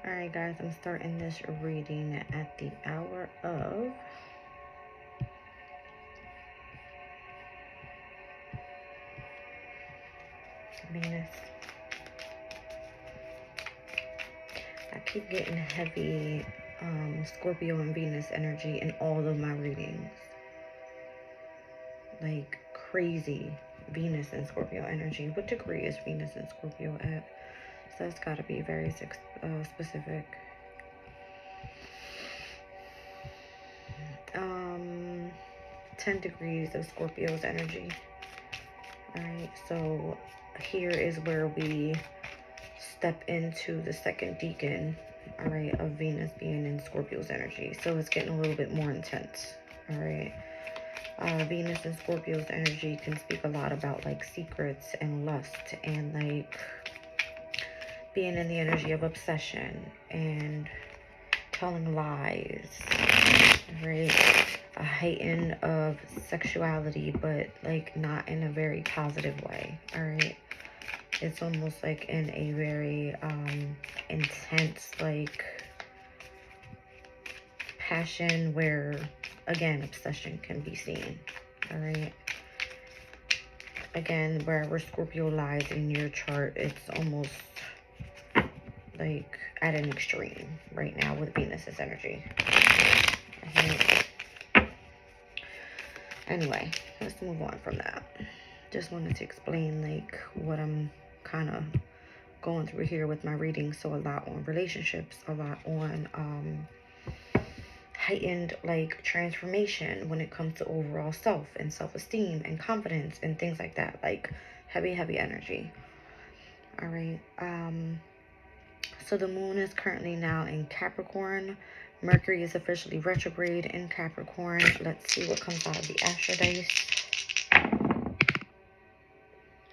Alright guys, I'm starting this reading at the hour of Venus. I keep getting heavy Scorpio and Venus energy in all of my readings. Like crazy Venus and Scorpio energy. What degree is Venus and Scorpio at? So it's got to be very specific. 10 degrees of Scorpio's energy. Alright, so here is where we step into the second decan, alright, of Venus being in Scorpio's energy. So it's getting a little bit more intense, alright. Venus and Scorpio's energy can speak a lot about like secrets and lust and like being in the energy of obsession and telling lies, right? A heighten of sexuality, but like not in a very positive way, all right? It's almost like in a very intense like passion where, again, obsession can be seen, all right? Again, wherever Scorpio lies in your chart, it's almost like at an extreme right now with Venus's energy. Anyway, let's move on from that. Just wanted to explain like what I'm kind of going through here with my reading. So a lot on relationships, a lot on heightened like transformation when it comes to overall self and self-esteem and confidence and things like that. Like heavy energy. All right. So the moon is currently now in Capricorn. Mercury is officially retrograde in Capricorn. Let's see what comes out of the Astro Dice.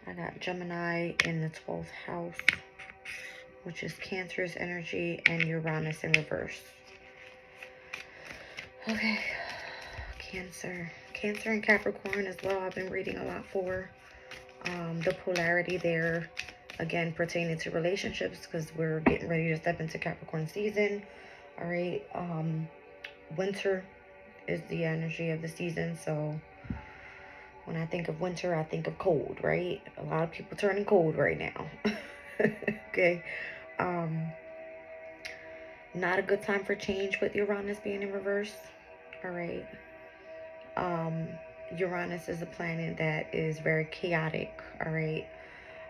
I got Gemini in the 12th house, which is Cancer's energy, and Uranus in reverse. Okay, Cancer and Capricorn as well. I've been reading a lot for the polarity there, again pertaining to relationships, because we're getting ready to step into Capricorn season. All right, winter is the energy of the season, so when I think of winter, I think of cold, right? A lot of people turning cold right now. Okay, not a good time for change with Uranus being in reverse. All right, Uranus is a planet that is very chaotic. All right,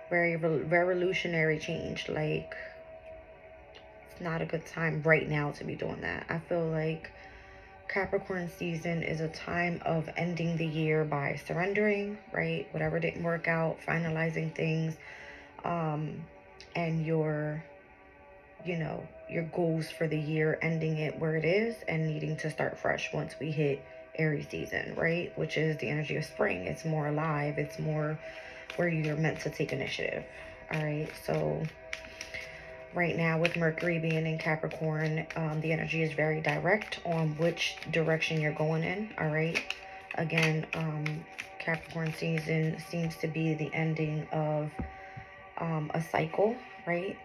very revolutionary change. Like, it's not a good time right now to be doing that. I feel like Capricorn season is a time of ending the year by surrendering, right? Whatever didn't work out, finalizing things, and your goals for the year, ending it where it is and needing to start fresh once we hit Aries season, right? Which is the energy of spring. It's more alive. It's more where you're meant to take initiative. All right. So right now with Mercury being in Capricorn, the energy is very direct on which direction you're going in. All right. Again, Capricorn season seems to be the ending of a cycle, right?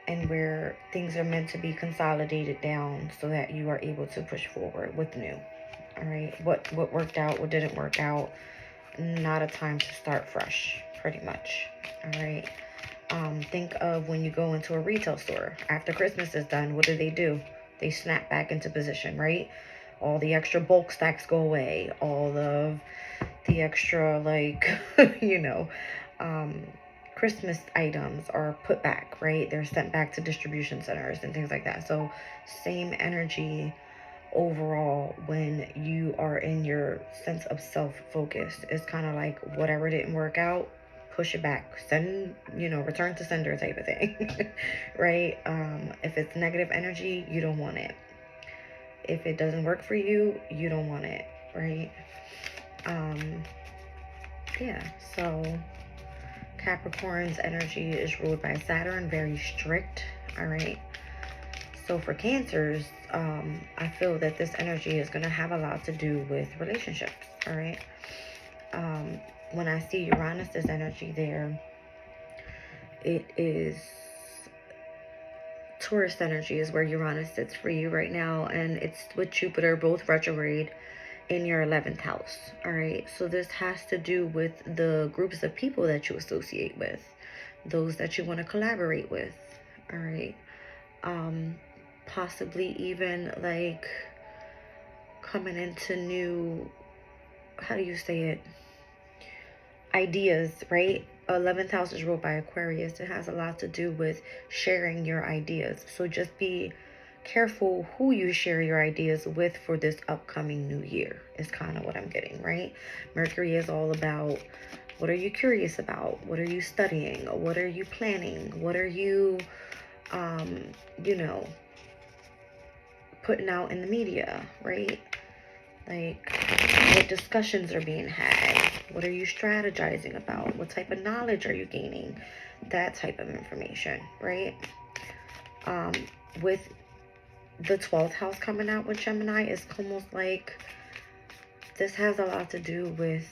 And where things are meant to be consolidated down so that you are able to push forward with new. All right. What worked out, what didn't work out. Not a time to start fresh, pretty much. All right. Think of when you go into a retail store after Christmas is done. What do? They snap back into position, right? All the extra bulk stacks go away. All of the extra, like, Christmas items are put back, right? They're sent back to distribution centers and things like that. So same energy overall when you are in your sense of self-focus. It's kind of like whatever didn't work out, push it back, send, return to sender type of thing. Right? If it's negative energy, you don't want it. If it doesn't work for you, you don't want it, right? Yeah, so Capricorn's energy is ruled by Saturn, very strict. All right. So for Cancers, I feel that this energy is going to have a lot to do with relationships. All right. When I see Uranus's energy there, it is Taurus energy is where Uranus sits for you right now, and it's with Jupiter both retrograde in your 11th house. All right, so this has to do with the groups of people that you associate with, those that you want to collaborate with. All right, possibly even like coming into new, how do you say it, ideas, right? 11th house is ruled by Aquarius. It has a lot to do with sharing your ideas. So just be careful who you share your ideas with for this upcoming new year is kind of what I'm getting, right? Mercury is all about, what are you curious about? What are you studying? What are you planning? What are you, you know, putting out in the media, right? Like, what discussions are being had? What are you strategizing about? What type of knowledge are you gaining? That type of information, right? With the 12th house coming out with Gemini, it's almost like this has a lot to do with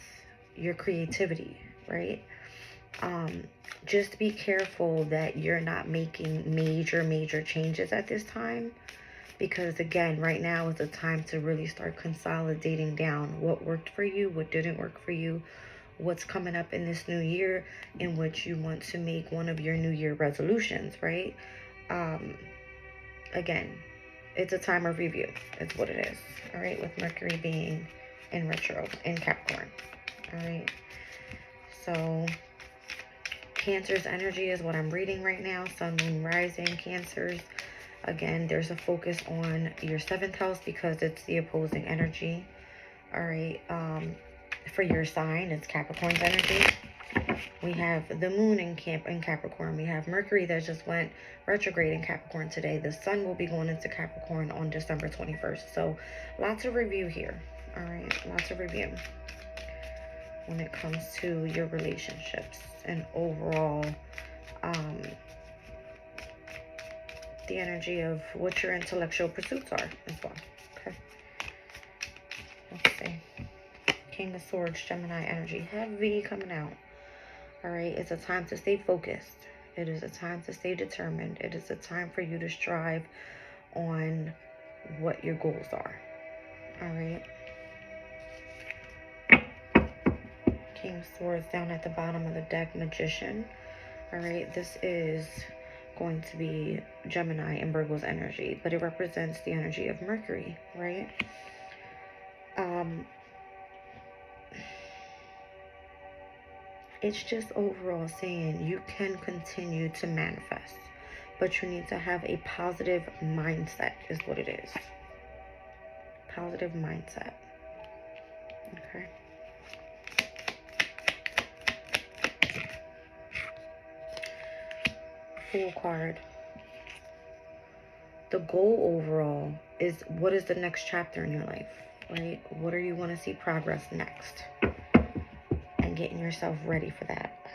your creativity, right? Just be careful that you're not making major changes at this time. Because again, right now is the time to really start consolidating down what worked for you, what didn't work for you, what's coming up in this new year in which you want to make one of your new year resolutions, right? Again, it's a time of review. It's what it is, all right? With Mercury being in retro in Capricorn, all right? So Cancer's energy is what I'm reading right now. Sun, Moon, Rising, Cancers. Again, there's a focus on your 7th house because it's the opposing energy. All right. For your sign, it's Capricorn's energy. We have the moon in Capricorn. We have Mercury that just went retrograde in Capricorn today. The sun will be going into Capricorn on December 21st. So lots of review here. All right. Lots of review when it comes to your relationships and overall, the energy of what your intellectual pursuits are as well. Okay. Let's see. King of Swords, Gemini energy, heavy coming out. All right. It's a time to stay focused. It is a time to stay determined. It is a time for you to strive on what your goals are. All right. King of Swords down at the bottom of the deck, Magician. All right. This is going to be Gemini and Virgo's energy, but it represents the energy of Mercury, right? It's just overall saying you can continue to manifest, but you need to have a positive mindset is what it is. Positive mindset. Okay. Fool card. The goal overall is, what is the next chapter in your life, right? What do you want to see progress next? And getting yourself ready for that.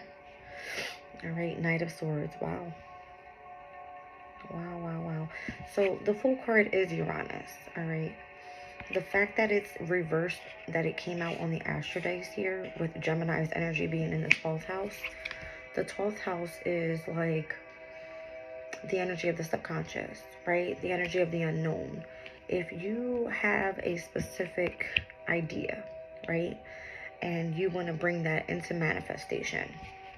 All right, Knight of Swords. Wow. Wow. So the Fool card is Uranus, all right? The fact that it's reversed, that it came out on the Astro Dice here with Gemini's energy being in the 12th house. The 12th house is like the energy of the subconscious, right? The energy of the unknown. If you have a specific idea, right, and you want to bring that into manifestation,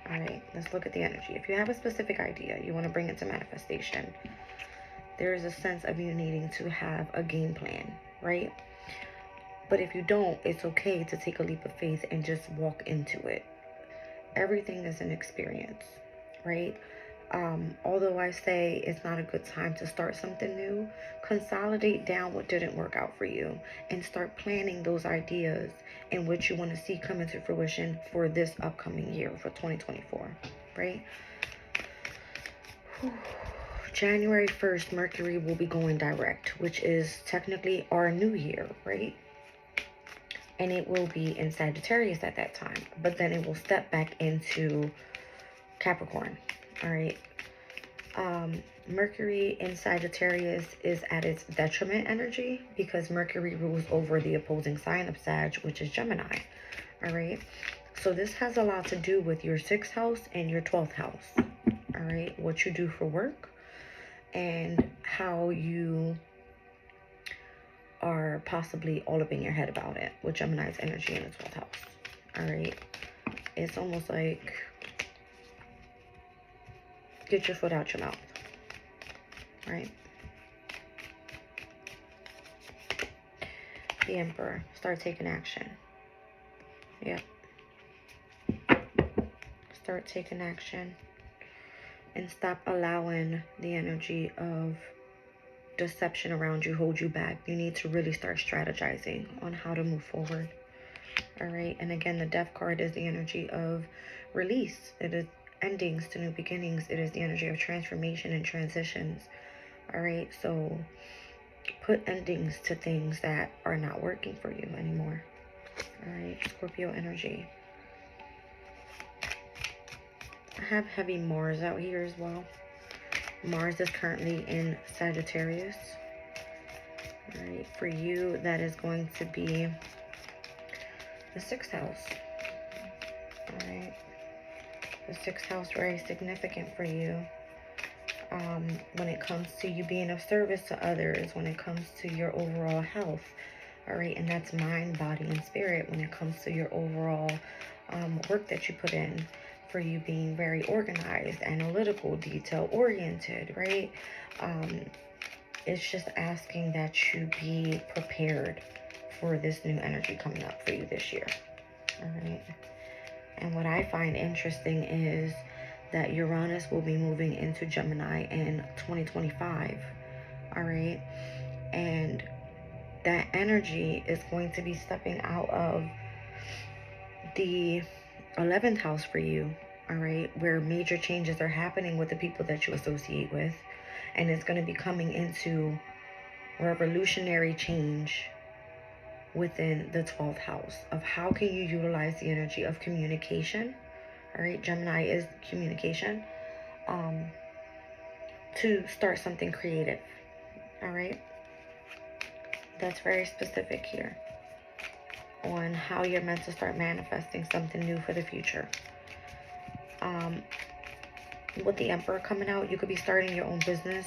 all right, let's look at the energy. If you have a specific idea, you want to bring it to manifestation, there is a sense of you needing to have a game plan, right? But if you don't, it's okay to take a leap of faith and just walk into it. Everything is an experience, right? Although I say it's not a good time to start something new, consolidate down what didn't work out for you and start planning those ideas in which you want to see come into fruition for this upcoming year, for 2024, right? January 1st, Mercury will be going direct, which is technically our new year, right? And it will be in Sagittarius at that time, but then it will step back into Capricorn. All right. Mercury in Sagittarius is at its detriment energy because Mercury rules over the opposing sign of Sag, which is Gemini. All right. So this has a lot to do with your 6th house and your 12th house. All right. What you do for work and how you are possibly all up in your head about it with Gemini's energy in the 12th house. All right. It's almost like get your foot out your mouth. Right. The Emperor. Start taking action. Yep. Start taking action. And stop allowing the energy of deception around you hold you back. You need to really start strategizing on how to move forward. All right. And again, the Death card is the energy of release. It is endings to new beginnings. It is the energy of transformation and transitions. All right. So put endings to things that are not working for you anymore. All right. Scorpio energy. I have heavy Mars out here as well. Mars is currently in Sagittarius. All right, for you, that is going to be the 6th house. All right, the 6th house, very significant for you when it comes to you being of service to others, when it comes to your overall health. All right, and that's mind, body, and spirit when it comes to your overall work that you put in. For you being very organized, analytical, detail-oriented, right? It's just asking that you be prepared for this new energy coming up for you this year. All right. And what I find interesting is that Uranus will be moving into Gemini in 2025. All right. And that energy is going to be stepping out of the 11th house for you. All right, where major changes are happening with the people that you associate with, and it's going to be coming into revolutionary change within the 12th house of how can you utilize the energy of communication. All right, Gemini is communication, to start something creative. All right, that's very specific here on how you're meant to start manifesting something new for the future. With the Emperor coming out, you could be starting your own business,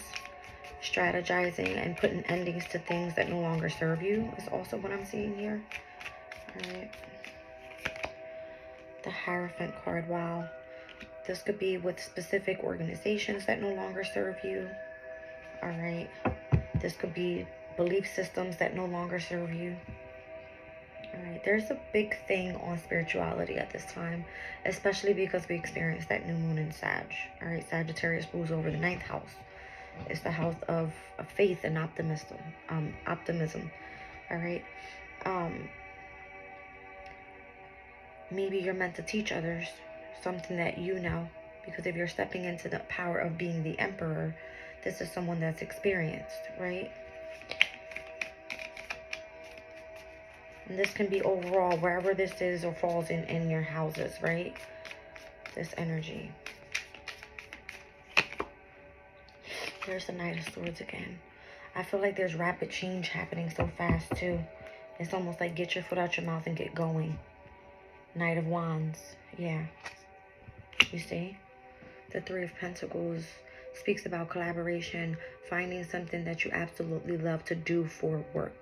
strategizing, and putting endings to things that no longer serve you is also what I'm seeing here. All right. The Hierophant card, wow. This could be with specific organizations that no longer serve you. All right. This could be belief systems that no longer serve you. All right, there's a big thing on spirituality at this time, especially because we experienced that new moon in Sag. All right, Sagittarius rules over the 9th house. It's the house of faith and optimism. All right. Maybe you're meant to teach others something that you know, because if you're stepping into the power of being the Emperor, this is someone that's experienced, right? And this can be overall, wherever this is or falls in your houses, right? This energy. There's the Knight of Swords again. I feel like there's rapid change happening so fast, too. It's almost like get your foot out your mouth and get going. Knight of Wands. Yeah. You see? The Three of Pentacles speaks about collaboration, finding something that you absolutely love to do for work.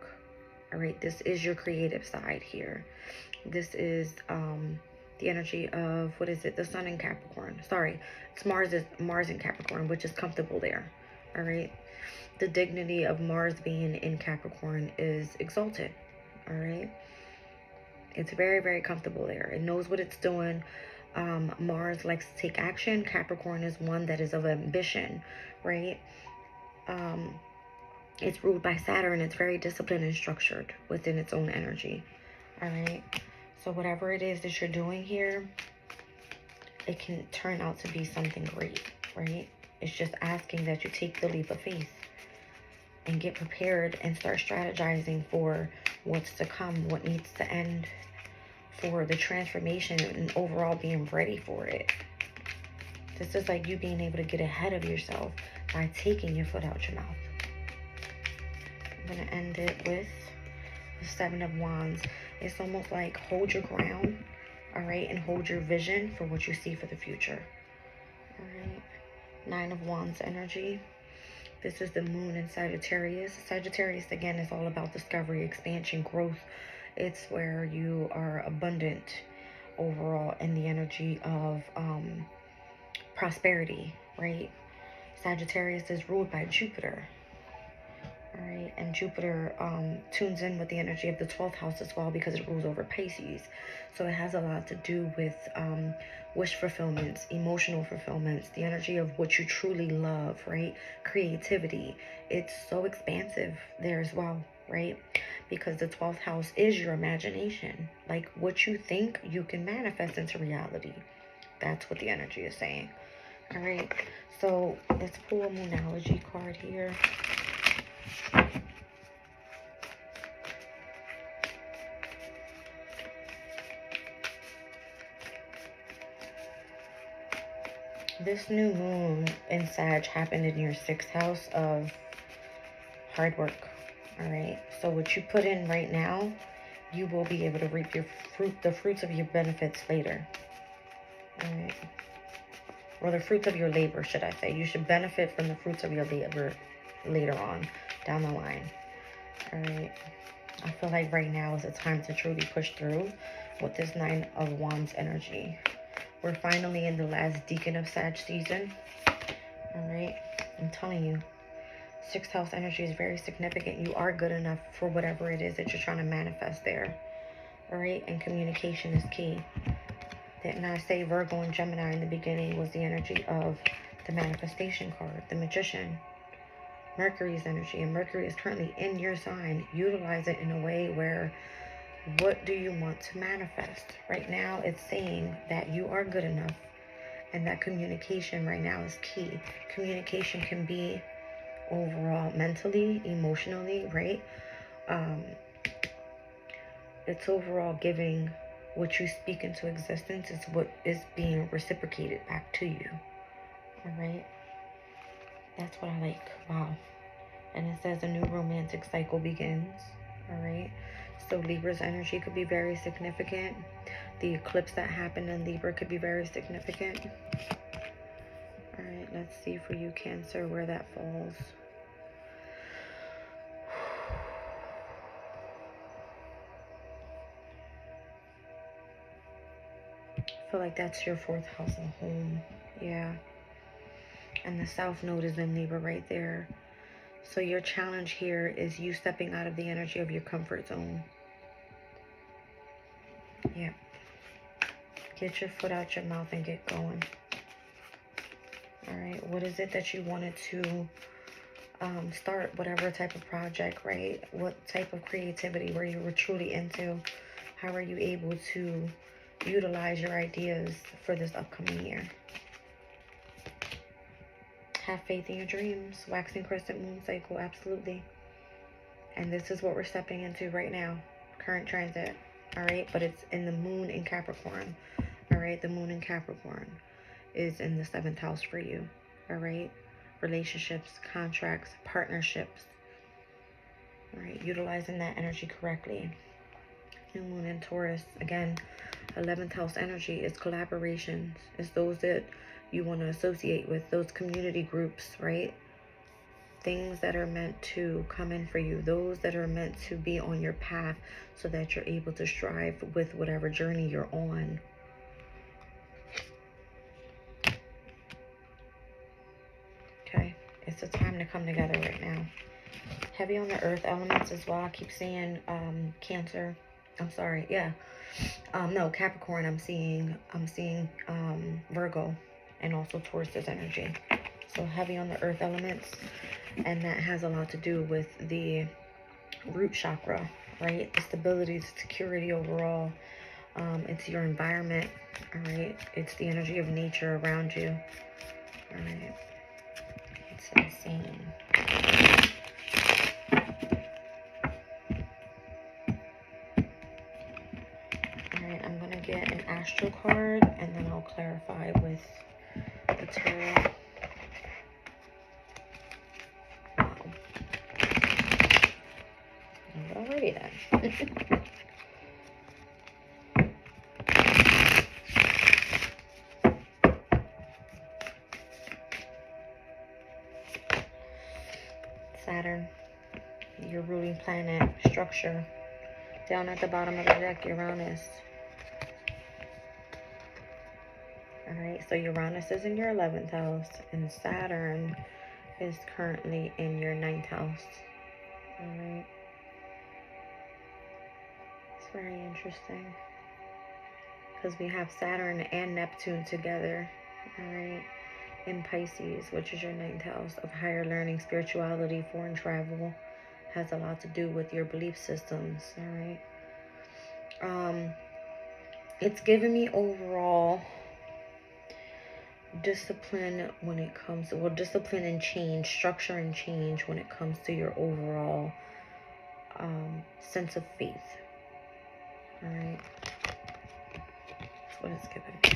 All right, this is your creative side here. This is the energy of, what is it? The Sun in Capricorn. Sorry, it's Mars in Capricorn, which is comfortable there. All right, the dignity of Mars being in Capricorn is exalted. All right, it's very, very comfortable there. It knows what it's doing. Mars likes to take action. Capricorn is one that is of ambition, right? It's ruled by Saturn. It's very disciplined and structured within its own energy. All right. So whatever it is that you're doing here, it can turn out to be something great, right? It's just asking that you take the leap of faith and get prepared and start strategizing for what's to come, what needs to end, for the transformation and overall being ready for it. This is like you being able to get ahead of yourself by taking your foot out your mouth. I'm going to end it with the Seven of Wands. It's almost like hold your ground, all right, and hold your vision for what you see for the future. All right. Nine of Wands energy. This is the moon in Sagittarius. Sagittarius, again, is all about discovery, expansion, growth. It's where you are abundant overall in the energy of prosperity, right? Sagittarius is ruled by Jupiter. All right, and Jupiter tunes in with the energy of the 12th house as well, because it rules over Pisces. So it has a lot to do with wish fulfillments, emotional fulfillments, the energy of what you truly love, right? Creativity. It's so expansive there as well, right? Because the 12th house is your imagination. Like, what you think, you can manifest into reality. That's what the energy is saying. All right, so let's pull a Moonology card here. This new moon in Sag happened in your 6th house of hard work. All right, so what you put in right now, you will be able to reap the fruits of your benefits later. All right, or the fruits of your labor, should I say. You should benefit from the fruits of your labor later on down the line. All right, I feel like right now is a time to truly push through with this 9 of Wands energy. We're finally in the last decan of Sag season. All right, I'm telling you, 6th house energy is very significant. You are good enough for whatever it is that you're trying to manifest there. All right, and communication is key. Didn't I say Virgo and Gemini in the beginning was the energy of the manifestation card, the Magician? Mercury's energy, and Mercury is currently in your sign. Utilize it in a way where, what do you want to manifest? Right now, it's saying that you are good enough, and that communication right now is key. Communication can be overall mentally, emotionally, right? It's overall giving what you speak into existence is what is being reciprocated back to you. All right, that's what I like. Wow. And it says a new romantic cycle begins. All right, so Libra's energy could be very significant. The eclipse that happened in Libra could be very significant. All right, let's see for you, Cancer, where that falls. I feel like that's your 4th house and home. Yeah. And the South Node is in Libra right there. So your challenge here is you stepping out of the energy of your comfort zone. Yeah. Get your foot out your mouth and get going. All right. What is it that you wanted to start? Whatever type of project, right? What type of creativity were you truly into? How are you able to utilize your ideas for this upcoming year? Have faith in your dreams. Waxing crescent moon cycle, absolutely. And this is what we're stepping into right now. Current transit. All right, but it's in the moon in Capricorn. All right, the moon in Capricorn is in the 7th house for you. All right, relationships, contracts, partnerships. All right, utilizing that energy correctly. New moon in Taurus, again, 11th house energy is collaborations. It's those that you want to associate with, those community groups, right? Things that are meant to come in for you, those that are meant to be on your path so that you're able to strive with whatever journey you're on. Okay, it's a time to come together right now. Heavy on the earth elements as well. I keep seeing Cancer. I'm sorry, yeah. No, Capricorn, I'm seeing Virgo, and also Taurus's energy. So heavy on the earth elements, and that has a lot to do with the root chakra, right? The stability, the security overall. It's your environment, all right? It's the energy of nature around you, all right? It's insane. All right, I'm gonna get an astral card, and then I'll clarify with the tarot. Alrighty then. Saturn, your ruling planet, structure. Down at the bottom of the deck, Uranus. Alright, so Uranus is in your 11th house, and Saturn is currently in your 9th house. Alright. It's very interesting, because we have Saturn and Neptune together. Alright. In Pisces, which is your 9th house of higher learning, spirituality, foreign travel. Has a lot to do with your belief systems. Alright. It's giving me overall discipline when it comes to, well, discipline and change, structure and change when it comes to your overall sense of faith. All right, that's what it's giving me.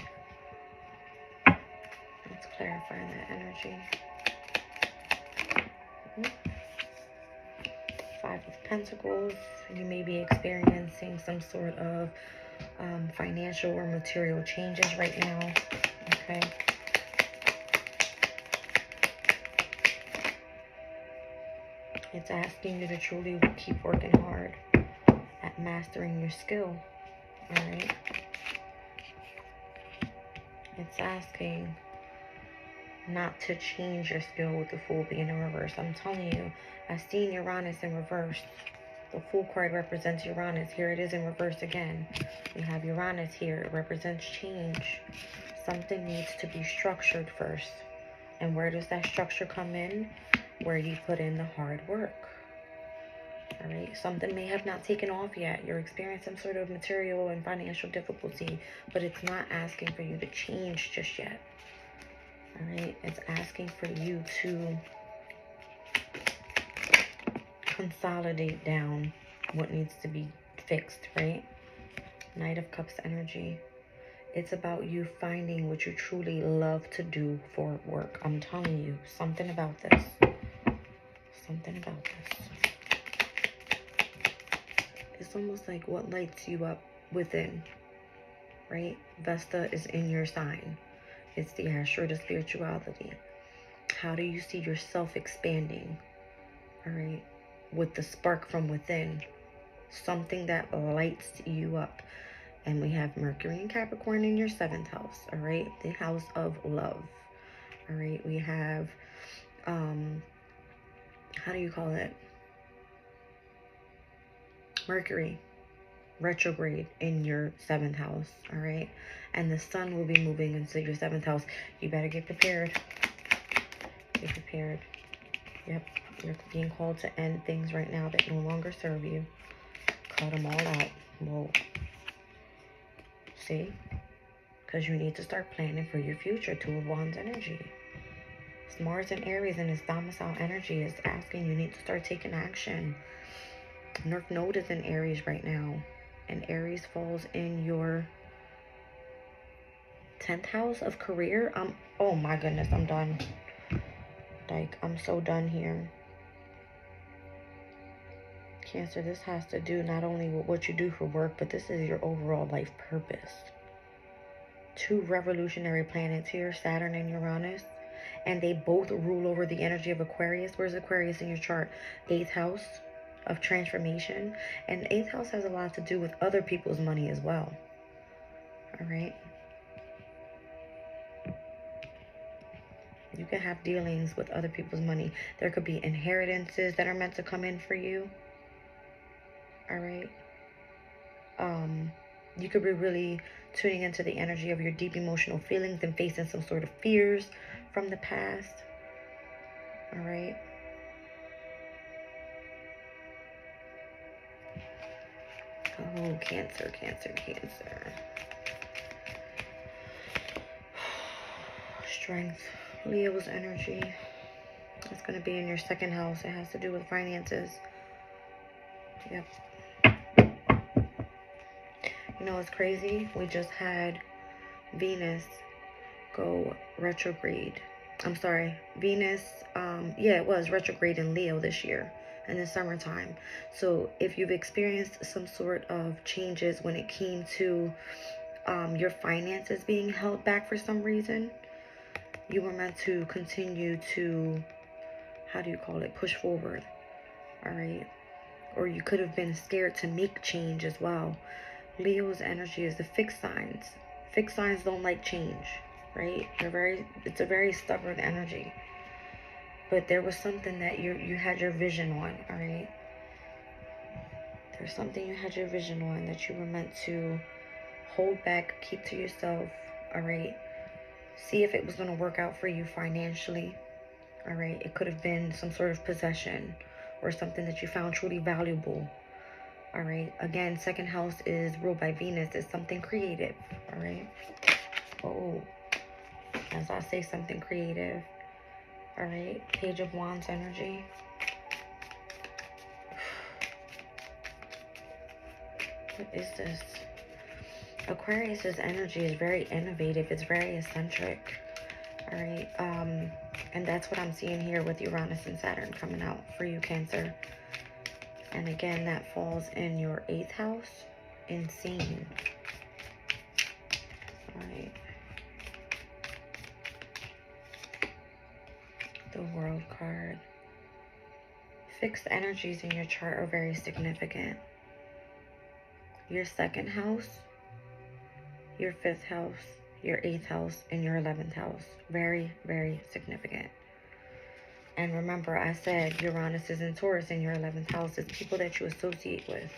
Let's clarify that energy. 5 of Pentacles. You may be experiencing some sort of financial or material changes right now. Okay. It's asking you to truly keep working hard at mastering your skill. Alright? It's asking not to change your skill with the Fool being in reverse. I'm telling you, I've seen Uranus in reverse. The Fool card represents Uranus. Here it is in reverse again. We have Uranus here. It represents change. Something needs to be structured first. And where does that structure come in? Where you put in the hard work. Alright, something may have not taken off yet. You're experiencing some sort of material and financial difficulty, but it's not asking for you to change just yet. Alright, it's asking for you to consolidate down what needs to be fixed, right? Knight of Cups energy. It's about you finding what you truly love to do for work. I'm telling you, something about this. Something about this. It's almost like what lights you up within, right? Vesta is in your sign. It's the Astro to spirituality. How do you see yourself expanding? All right. With the spark from within. Something that lights you up. And we have Mercury and Capricorn in your 7th house. All right. The house of love. All right. We have, how do you call it? Mercury retrograde in your 7th house. All right. And the sun will be moving into your 7th house. You better get prepared. Get prepared. Yep. You're being called to end things right now that no longer serve you. Cut them all out. Whoa. See? Because you need to start planning for your future. 2 of Wands energy. It's Mars and Aries and its domicile energy is asking you need to start taking action. North Node is in Aries right now. And Aries falls in your 10th house of career. Oh my goodness, I'm done. Like, I'm so done here. Cancer, this has to do not only with what you do for work, but this is your overall life purpose. 2 revolutionary planets here, Saturn and Uranus. And they both rule over the energy of Aquarius. Where's Aquarius in your chart? 8th house of transformation. And the 8th house has a lot to do with other people's money as well. All right. You can have dealings with other people's money. There could be inheritances that are meant to come in for you. All right. You could be really tuning into the energy of your deep emotional feelings and facing some sort of fears from the past. All right. Oh, Cancer, Cancer, Cancer. Strength. Leo's energy. It's going to be in your 2nd house. It has to do with finances. Yep. You know, it's crazy. We just had Venus go retrograde. I'm sorry. Venus, yeah, it was retrograde in Leo this year in the summertime. So if you've experienced some sort of changes when it came to your finances being held back for some reason, you were meant to continue to how do you call it, push forward. All right. Or you could have been scared to make change as well. Leo's energy is the fixed signs. Fixed signs don't like change, right? It's a very stubborn energy. But there was something that you had your vision on, all right? There's something you had your vision on that you were meant to hold back, keep to yourself, all right? See if it was going to work out for you financially, all right? It could have been some sort of possession or something that you found truly valuable, all right? Again, second house is ruled by Venus. It's something creative, all right? Oh, as I say, something creative, all right? Page of Wands energy. What is this? Aquarius's energy is very innovative. It's very eccentric. All right. And that's what I'm seeing here with Uranus and Saturn coming out for you, Cancer. And again, that falls in your 8th house. Insane. All right. The World card. Fixed energies in your chart are very significant. Your 2nd house, your 5th house, your 8th house, and your 11th house. Very, very significant. And remember, I said Uranus is in Taurus in your 11th house. It's people that you associate with.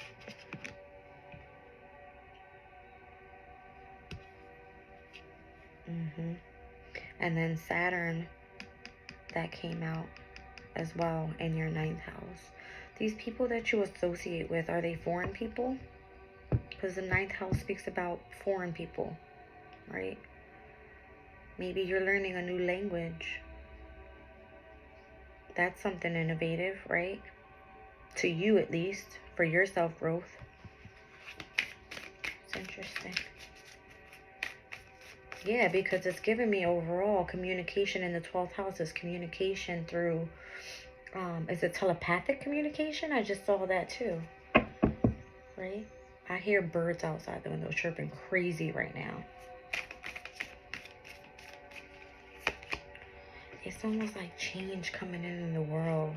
And then Saturn, that came out as well in your 9th house. These people that you associate with, are they foreign people? Because the 9th house speaks about foreign people, right? Maybe you're learning a new language. That's something innovative, right? To you, at least, for your self-growth. It's interesting. Yeah, because it's giving me overall communication in the 12th house is communication through, is it telepathic communication? I just saw that too, right? I hear birds outside the window chirping crazy right now. It's almost like change coming in the world,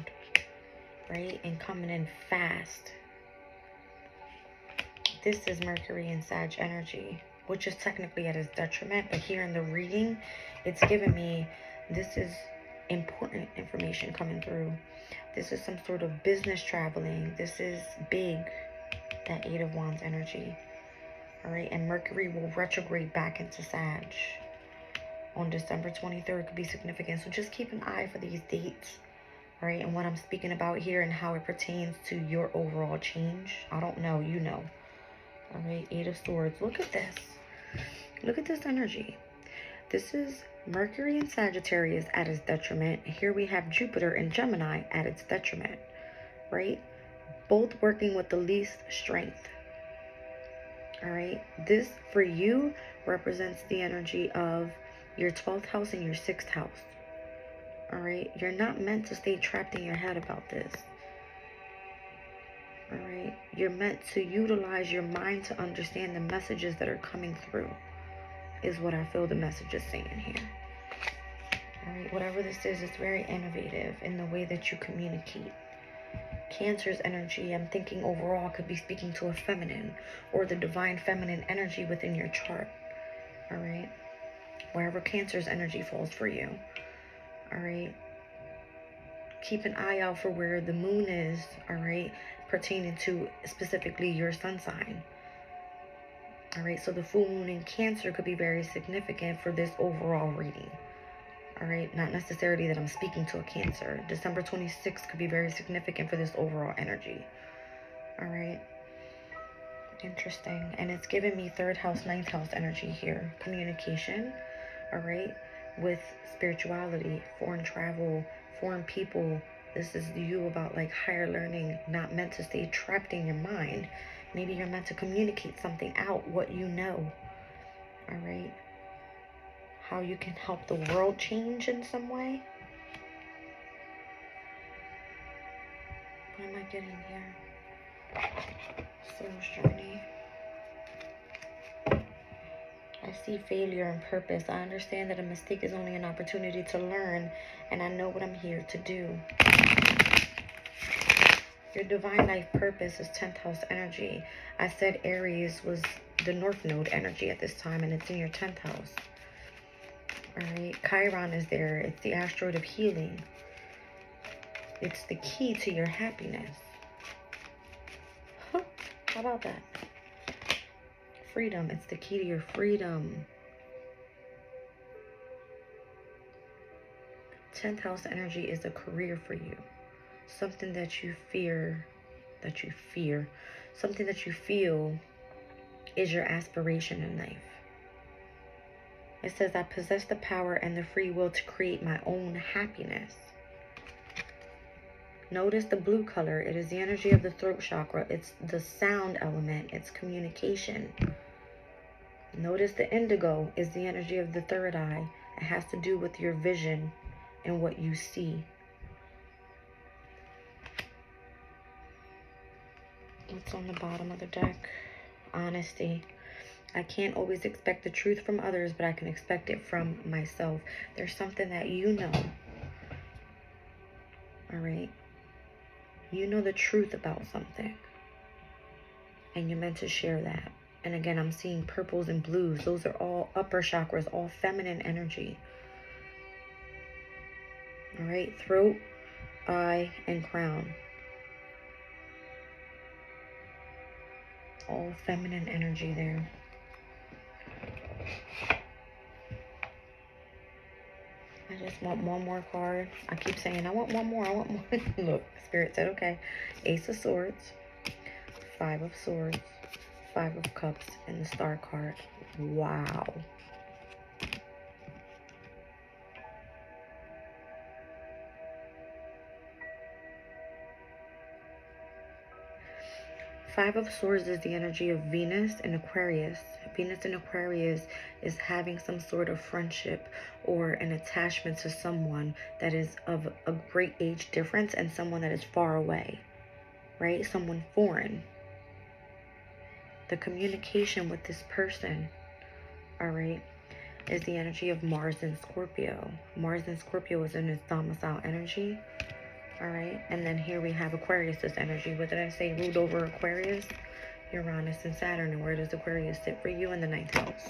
right? And coming in fast. This is Mercury and Sag energy, which is technically at its detriment. But here in the reading, it's giving me, this is important information coming through. This is some sort of business traveling. This is big, that 8 of Wands energy. All right, and Mercury will retrograde back into Sag on December 23rd. Could be significant. So just keep an eye for these dates. All right, and what I'm speaking about here and how it pertains to your overall change. I don't know, you know. All right, 8 of Swords. Look at this. Look at this energy. This is Mercury in Sagittarius at its detriment. Here we have Jupiter in Gemini at its detriment, right? Both working with the least strength. All right, this for you represents the energy of your 12th house and your 6th house. All right, you're not meant to stay trapped in your head about this. All right, you're meant to utilize your mind to understand the messages that are coming through, is what I feel the message is saying here. All right, whatever this is, it's very innovative in the way that you communicate. Cancer's energy, I'm thinking overall, could be speaking to a feminine or the divine feminine energy within your chart. All right, wherever Cancer's energy falls for you. All right, keep an eye out for where the moon is, all right, pertaining to specifically your sun sign. All right, so the full moon in Cancer could be very significant for this overall reading. All right, not necessarily that I'm speaking to a Cancer. December 26th could be very significant for this overall energy. All right, interesting. And it's giving me 3rd house, 9th house energy here. Communication, all right, with spirituality, foreign travel, foreign people. This is you about like higher learning, not meant to stay trapped in your mind. Maybe you're meant to communicate something out, what you know. All right, how you can help the world change in some way. What am I getting here? Soul's journey. I see failure and purpose. I understand that a mistake is only an opportunity to learn, and I know what I'm here to do. Your divine life purpose is 10th house energy. I said Aries was the North Node energy at this time, and it's in your 10th house. All right, Chiron is there. It's the asteroid of healing. It's the key to your happiness. Huh, how about that? Freedom. It's the key to your freedom. 10th house energy is a career for you. Something that you fear, something that you feel is your aspiration in life. It says, I possess the power and the free will to create my own happiness. Notice the blue color. It is the energy of the throat chakra. It's the sound element. It's communication. Notice the indigo is the energy of the third eye. It has to do with your vision and what you see. What's on the bottom of the deck? Honesty. I can't always expect the truth from others, but I can expect it from myself. There's something that you know. All right? You know the truth about something. And you're meant to share that. And again, I'm seeing purples and blues. Those are all upper chakras, all feminine energy. All right? Throat, eye, and crown. All feminine energy there. I just want one more card. I keep saying, I want one more. I want more. Look, Spirit said, okay. Ace of Swords, 5 of Swords, 5 of Cups, and the Star card. Wow. Five of Swords is the energy of Venus and Aquarius. Venus and Aquarius is having some sort of friendship or an attachment to someone that is of a great age difference and someone that is far away, right? Someone foreign. The communication with this person, all right, is the energy of Mars and Scorpio. Mars and Scorpio is in its domicile energy. All right, and then here we have Aquarius's energy. What did I say? Ruled over Aquarius, Uranus, and Saturn. And where does Aquarius sit for you? In the 9th house.